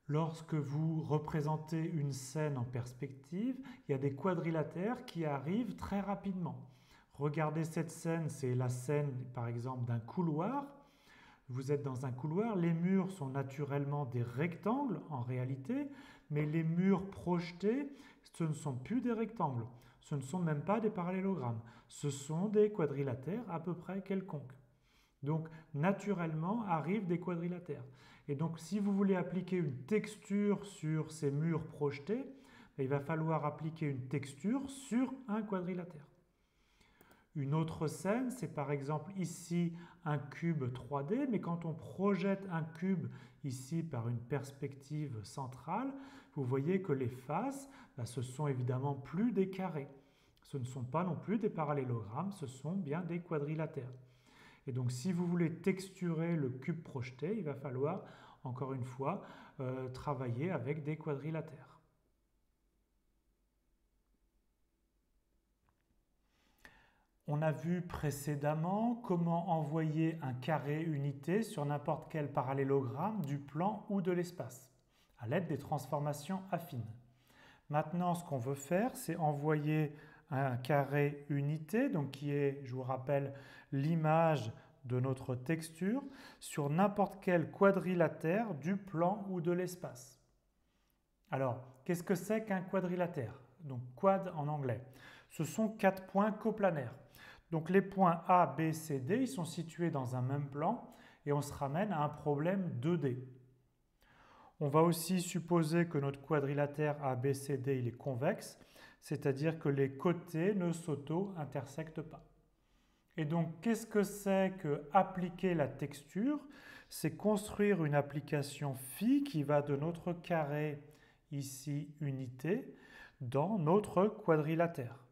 Lorsque vous représentez une scène en perspective, il y a des quadrilatères qui arrivent très rapidement. Regardez cette scène, c'est la scène par exemple d'un couloir. Vous êtes dans un couloir, les murs sont naturellement des rectangles en réalité, mais les murs projetés, ce ne sont plus des rectangles, ce ne sont même pas des parallélogrammes, ce sont des quadrilatères à peu près quelconques. Donc naturellement arrivent des quadrilatères. Et donc si vous voulez appliquer une texture sur ces murs projetés, il va falloir appliquer une texture sur un quadrilatère. Une autre scène, c'est par exemple ici un cube 3D, mais quand on projette un cube ici par une perspective centrale, vous voyez que les faces, ce sont évidemment plus des carrés. Ce ne sont pas non plus des parallélogrammes, ce sont bien des quadrilatères. Et donc si vous voulez texturer le cube projeté, il va falloir, encore une fois, travailler avec des quadrilatères. On a vu précédemment comment envoyer un carré unité sur n'importe quel parallélogramme du plan ou de l'espace, à l'aide des transformations affines. Maintenant, ce qu'on veut faire, c'est envoyer un carré unité, donc qui est, je vous rappelle, l'image de notre texture, sur n'importe quel quadrilatère du plan ou de l'espace. Alors, qu'est-ce que c'est qu'un quadrilatère? Donc, quad en anglais. Ce sont 4 points coplanaires. Donc, les points A, B, C, D, ils sont situés dans un même plan et on se ramène à un problème 2D. On va aussi supposer que notre quadrilatère ABCD il est convexe, c'est-à-dire que les côtés ne s'auto-intersectent pas. Et donc, qu'est-ce que c'est que appliquer la texture? C'est construire une application phi qui va de notre carré, ici unité, dans notre quadrilatère.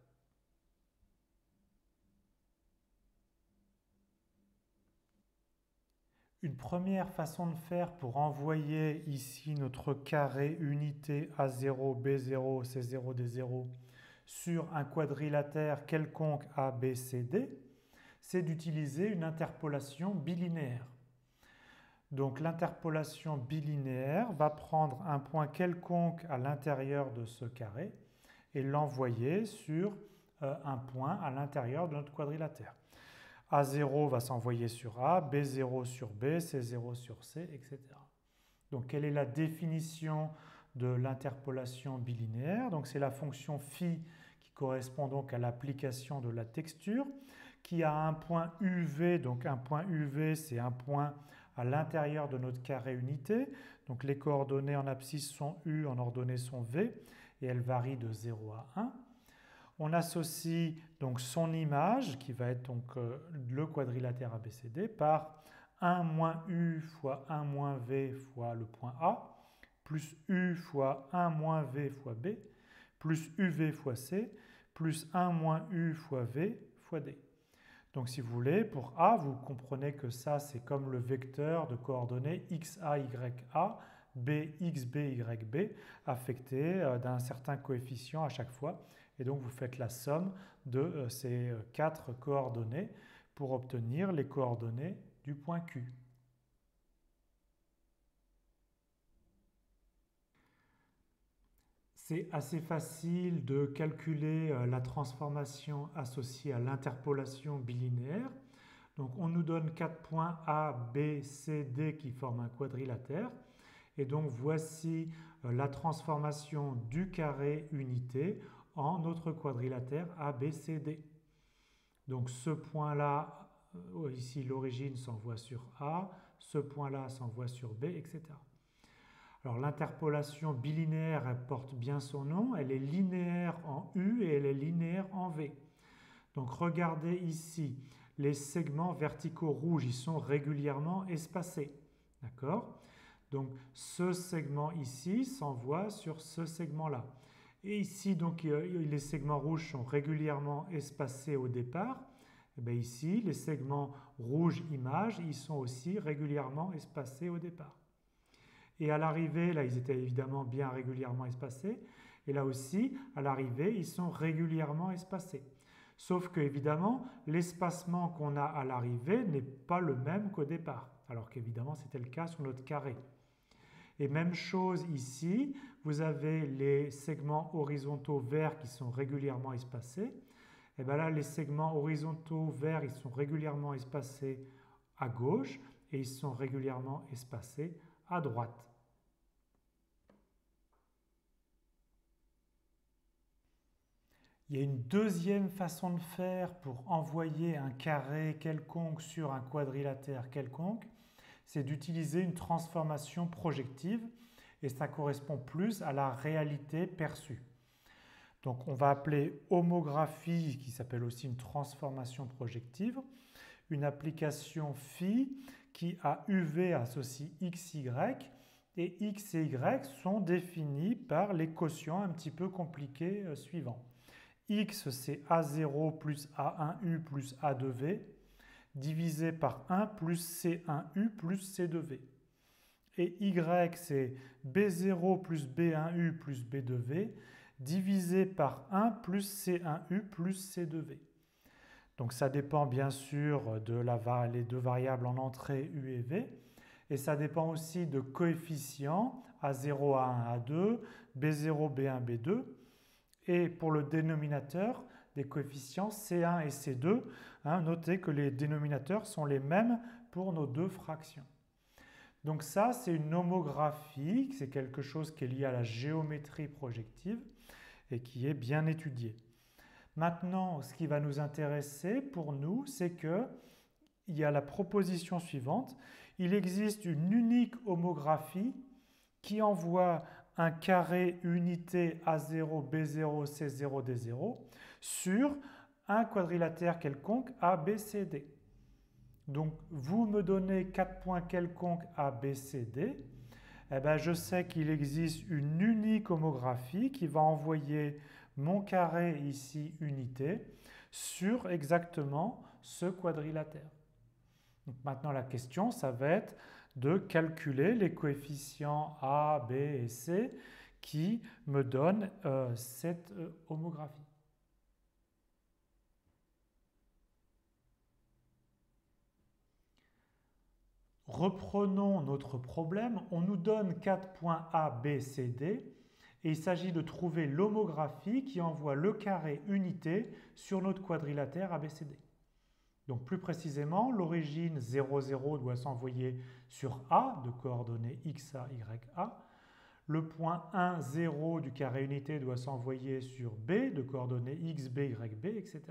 Une première façon de faire pour envoyer ici notre carré unité A0, B0, C0, D0 sur un quadrilatère quelconque ABCD, c'est d'utiliser une interpolation bilinéaire. Donc l'interpolation bilinéaire va prendre un point quelconque à l'intérieur de ce carré et l'envoyer sur un point à l'intérieur de notre quadrilatère. A0 va s'envoyer sur A, B0 sur B, C0 sur C, etc. Donc quelle est la définition de l'interpolation bilinéaire? Donc c'est la fonction phi qui correspond donc à l'application de la texture, qui a un point UV, donc un point UV c'est un point à l'intérieur de notre carré unité. Donc les coordonnées en abscisse sont U, en ordonnée sont V, et elles varient de 0 à 1. On associe donc son image, qui va être donc le quadrilatère ABCD, par 1 moins U fois 1 moins V fois le point A, plus U fois 1 moins V fois B, plus UV fois C, plus 1 moins U fois V fois D. Donc si vous voulez, pour A, vous comprenez que ça, c'est comme le vecteur de coordonnées XA, YA, BX, BYB, affecté d'un certain coefficient à chaque fois. Et donc vous faites la somme de ces 4 coordonnées pour obtenir les coordonnées du point Q. C'est assez facile de calculer la transformation associée à l'interpolation bilinéaire. Donc on nous donne 4 points A, B, C, D qui forment un quadrilatère. Et donc voici la transformation du carré unité en notre quadrilatère ABCD. Donc ce point-là, ici l'origine s'envoie sur A, ce point-là s'envoie sur B, etc. Alors l'interpolation bilinéaire, elle porte bien son nom, elle est linéaire en U et elle est linéaire en V. Donc regardez ici, les segments verticaux rouges, ils sont régulièrement espacés. D'accord? Donc ce segment ici s'envoie sur ce segment-là. Et ici, donc, les segments rouges sont régulièrement espacés au départ. Et bien ici, les segments rouges images, ils sont aussi régulièrement espacés au départ. Et à l'arrivée, là, ils étaient évidemment bien régulièrement espacés. Et là aussi, à l'arrivée, ils sont régulièrement espacés. Sauf que, évidemment, l'espacement qu'on a à l'arrivée n'est pas le même qu'au départ. Alors qu'évidemment, c'était le cas sur notre carré. Et même chose ici, vous avez les segments horizontaux verts qui sont régulièrement espacés. Et bien là, les segments horizontaux verts, ils sont régulièrement espacés à gauche et ils sont régulièrement espacés à droite. Il y a une deuxième façon de faire pour envoyer un carré quelconque sur un quadrilatère quelconque, c'est d'utiliser une transformation projective et ça correspond plus à la réalité perçue. Donc on va appeler homographie, qui s'appelle aussi une transformation projective, une application phi qui à UV associe XY et X et Y sont définis par les quotients un petit peu compliqués suivants. X c'est A0 plus A1U plus A2V divisé par 1 plus C1U plus C2V. Et Y c'est B0 plus B1U plus B2V divisé par 1 plus C1U plus C2V. Donc ça dépend bien sûr de les deux variables en entrée U et V. Et ça dépend aussi de coefficients A0, A1, A2, B0, B1, B2. Et pour le dénominateur, des coefficients C1 et C2. Notez que les dénominateurs sont les mêmes pour nos deux fractions. Donc ça, c'est une homographie, c'est quelque chose qui est lié à la géométrie projective et qui est bien étudié. Maintenant, ce qui va nous intéresser pour nous, c'est qu'il y a la proposition suivante. Il existe une unique homographie qui envoie un carré unité A0, B0, C0, D0 sur un quadrilatère quelconque A, B, C, D. Donc, vous me donnez 4 points quelconques A, B, C, D. Eh bien, je sais qu'il existe une unique homographie qui va envoyer mon carré ici unité sur exactement ce quadrilatère. Donc maintenant la question, ça va être de calculer les coefficients A, B et C qui me donnent cette homographie. Reprenons notre problème. On nous donne 4 points A, B, C, D et il s'agit de trouver l'homographie qui envoie le carré unité sur notre quadrilatère ABCD. Donc plus précisément, l'origine 0, 0 doit s'envoyer sur A de coordonnées XA, YA. Le point 1, 0 du carré unité doit s'envoyer sur B de coordonnées XB, YB, etc.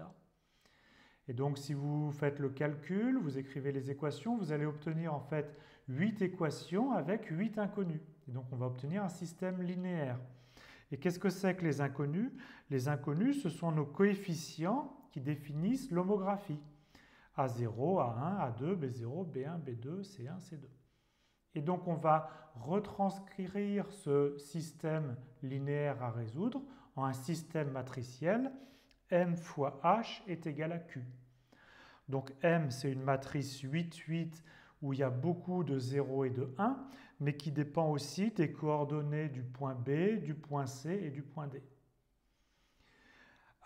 Et donc si vous faites le calcul, vous écrivez les équations, vous allez obtenir en fait 8 équations avec 8 inconnus. Et donc on va obtenir un système linéaire. Et qu'est-ce que c'est que les inconnus? Les inconnus, ce sont nos coefficients qui définissent l'homographie. A0, A1, A2, B0, B1, B2, C1, C2. Et donc on va retranscrire ce système linéaire à résoudre en un système matriciel. M fois H est égal à Q. Donc M, c'est une matrice 8, 8 où il y a beaucoup de 0 et de 1, mais qui dépend aussi des coordonnées du point B, du point C et du point D.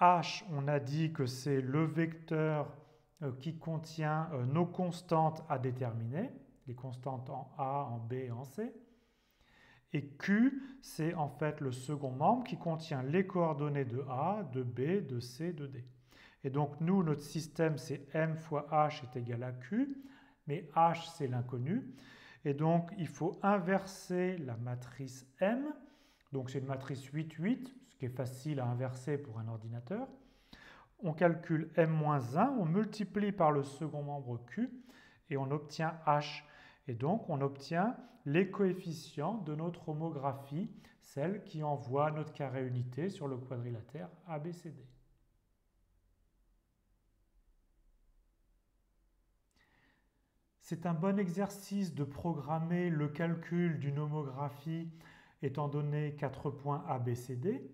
H, on a dit que c'est le vecteur qui contient nos constantes à déterminer, les constantes en A, en B et en C. Et Q, c'est en fait le second membre qui contient les coordonnées de A, de B, de C, de D. Et donc nous, notre système, c'est M fois H est égal à Q, mais H, c'est l'inconnu. Et donc, il faut inverser la matrice M. Donc, c'est une matrice 8, 8, ce qui est facile à inverser pour un ordinateur. On calcule M-1, on multiplie par le second membre Q et on obtient H. Et donc, on obtient les coefficients de notre homographie, celle qui envoie notre carré unité sur le quadrilatère ABCD. C'est un bon exercice de programmer le calcul d'une homographie étant donné 4 points ABCD.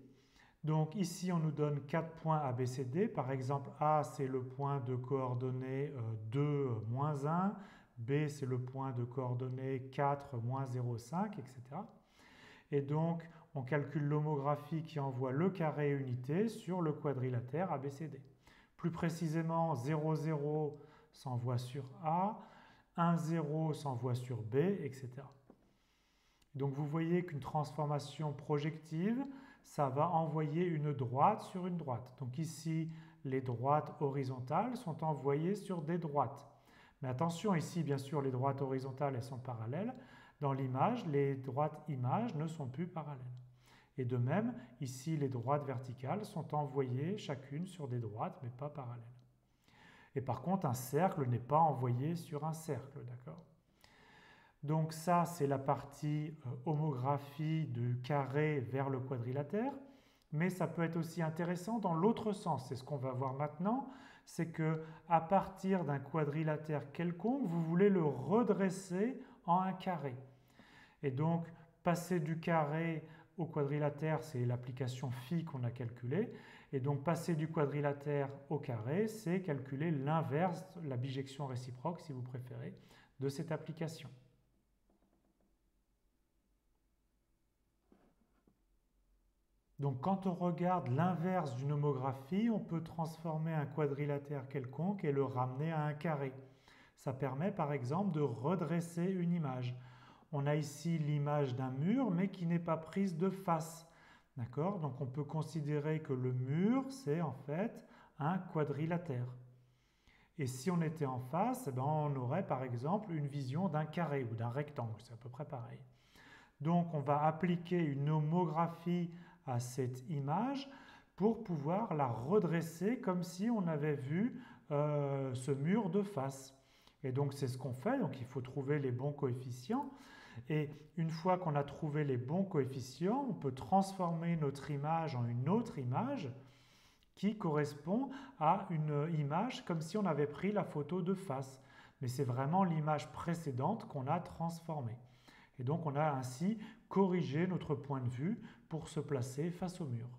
Donc ici, on nous donne 4 points ABCD. Par exemple, A, c'est le point de coordonnées 2, moins 1. B, c'est le point de coordonnées 4, moins 0,5, etc. Et donc, on calcule l'homographie qui envoie le carré unité sur le quadrilatère ABCD. Plus précisément, 0, 0 s'envoie sur A, 1, 0 s'envoie sur B, etc. Donc vous voyez qu'une transformation projective, ça va envoyer une droite sur une droite. Donc ici, les droites horizontales sont envoyées sur des droites. Mais attention, ici, bien sûr, les droites horizontales, elles sont parallèles. Dans l'image, les droites images ne sont plus parallèles. Et de même, ici, les droites verticales sont envoyées chacune sur des droites, mais pas parallèles. Et par contre, un cercle n'est pas envoyé sur un cercle, d'accord? Donc ça, c'est la partie homographie du carré vers le quadrilatère. Mais ça peut être aussi intéressant dans l'autre sens. C'est ce qu'on va voir maintenant. C'est que à partir d'un quadrilatère quelconque, vous voulez le redresser en un carré. Et donc, passer du carré au quadrilatère, c'est l'application phi qu'on a calculée. Et donc, passer du quadrilatère au carré, c'est calculer l'inverse, la bijection réciproque, si vous préférez, de cette application. Donc, quand on regarde l'inverse d'une homographie, on peut transformer un quadrilatère quelconque et le ramener à un carré. Ça permet, par exemple, de redresser une image. On a ici l'image d'un mur, mais qui n'est pas prise de face. D'accord? Donc on peut considérer que le mur, c'est en fait un quadrilatère. Et si on était en face, on aurait par exemple une vision d'un carré ou d'un rectangle. C'est à peu près pareil. Donc on va appliquer une homographie à cette image pour pouvoir la redresser comme si on avait vu ce mur de face. Et donc c'est ce qu'on fait. Donc il faut trouver les bons coefficients. Et une fois qu'on a trouvé les bons coefficients, on peut transformer notre image en une autre image qui correspond à une image comme si on avait pris la photo de face. Mais c'est vraiment l'image précédente qu'on a transformée. Et donc on a ainsi corrigé notre point de vue pour se placer face au mur.